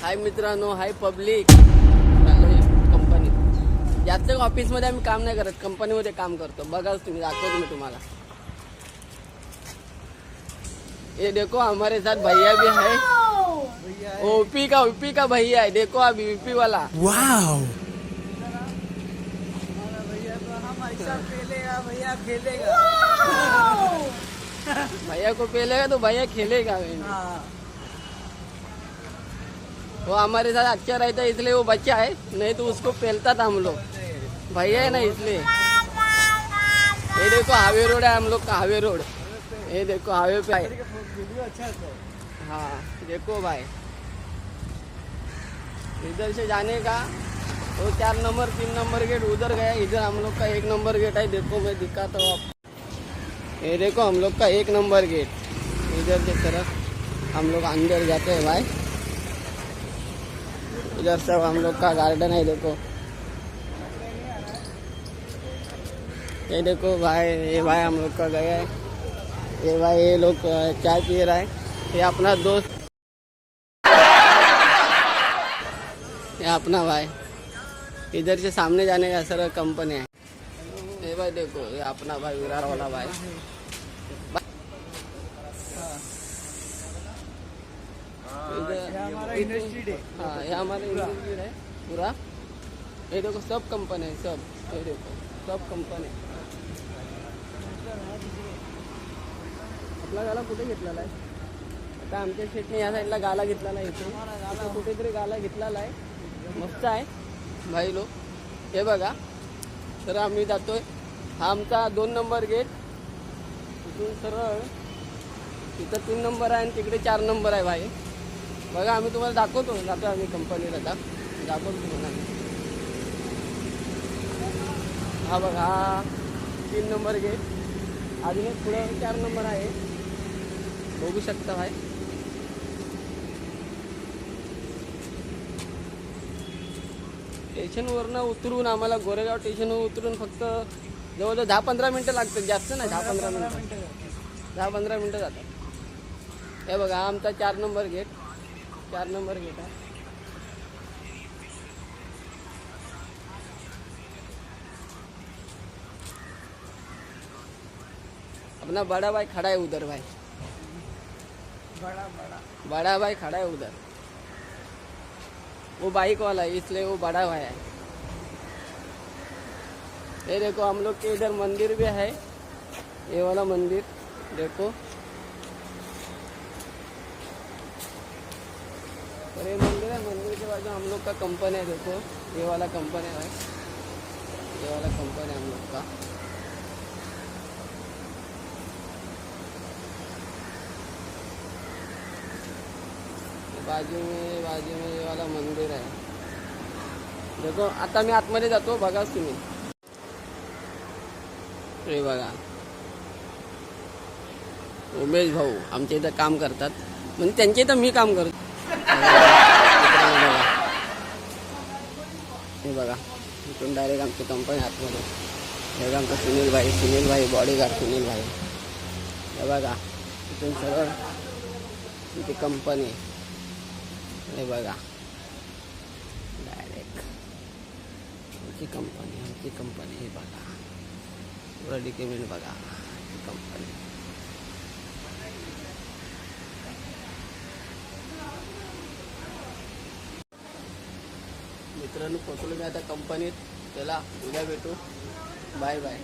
हाय मित्रांनो, हाय पब्लिक. चाललोय कंपनीत. जास्त ऑफिसमध्ये आम्ही काम नाही करत, कंपनीमध्ये काम करतो. बघा तुम्ही, दाखवतो मी तुम्हाला. ये देखो हमारे साथ भैया भी है. ओपी का भैया है. देखो अभी यूपी वाला. वाओ भैया खेलेगा भैया को पेलेगा तो भैया खेलेगा. वो हमारे साथ अच्छा रहता है इसलिए वो बच्चा है, नहीं तो उसको पेलता था हम लोग. भैया है ना इसलिए. ये देखो हाईवे रोड है हम लोग का, हाईवे रोड. ये देखो हाईवे पे है. हाँ देखो भाई, इधर से जाने का वो 4 नंबर 3 नंबर गेट उधर गया. इधर हम लोग का 1 नंबर गेट है. देखो मैं दिखाता हूँ आप. ये देखो हम लोग का 1 नंबर गेट. इधर की तरफ हम लोग अंदर जाते हैं भाई. इधर सब हम लोग का गार्डन है. देखो ये देखो भाई, ये भाई हम लोग का गया है. ये भाई ये लोग चाय पी रहा है. ये अपना दोस्त, ये अपना भाई. इधर से सामने जाने का सर कंपनी है. ये भाई देखो, ये अपना भाई विरार वाला भाई. इंडस्ट्री हाँ ये हमारा इंडस्ट्री है पूरा. ये देखो सब कंपनी है सब. ये देखो सब कंपनी. आपला गाला कुठे घेतलेला आहे? आता आमच्या शेटने या साईडला गाला घेतलेला आहे. इथे आता कुठेतरी गाला घेतलेला आहे. मस्त आहे भाई लोक. हे बघा तर आम्ही जातोय. हा आमचा 2 नंबर गेट. इथून सरळ इथं 3 नंबर आहे आणि तिकडे 4 नंबर आहे भाई. बघा आम्ही तुम्हाला दाखवतो. जातो आम्ही कंपनीला दाखवतो तुम्हाला. हा बघा, हा 3 नंबर गेट. अजून एक पुढे 4 नंबर आहे, बघू शकता भाई. स्टेशनवरनं उतरून आम्हाला गोरेगाव स्टेशनवर उतरून फक्त जवळजवळ 10-15 मिनटं लागतात. जास्त नाही, 10-15 मिनटं 10-15 मिनटं जातात. हे बघा हा आमचा 4 नंबर गेट. 4 नंबर गेट आहे. अपना बड़ा भाई खड़ा है उधर भाई. बड़ा भाई खड़ा है उधर. वो बाइक वाला है इसलिए वो बड़ा भाई है. ये देखो हम लोग के इधर मंदिर भी है. ये वाला मंदिर देखो. और ये मंदिर है, मंदिर के बाजू हम लोग का कंपनी है. देखो ये वाला कंपनी है, ये वाला कंपनी है हम लोग का. बाजू में ये वाला मंदिर आहे. देखो आता मी आतमध्ये जातो, बघा तुम्ही. हे बघा उमेश भाऊ आमच्या इथं काम करतात, म्हणजे त्यांच्या इथं मी काम करतो. हे बघा इथून डायरेक्ट आमची कंपनी आतमध्ये. हे बघा आमचा सुनील भाई बॉडीगार्ड सुनील भाई. हे बघा इथून सरळ इथे कंपनी. हे बघा डायरेक्ट आमची कंपनी. हे बघा पुरा डिकेमेंट बघा कंपनी. मित्रांनो पोचलो मी आता कंपनीत. चला उद्या भेटू. Bye bye.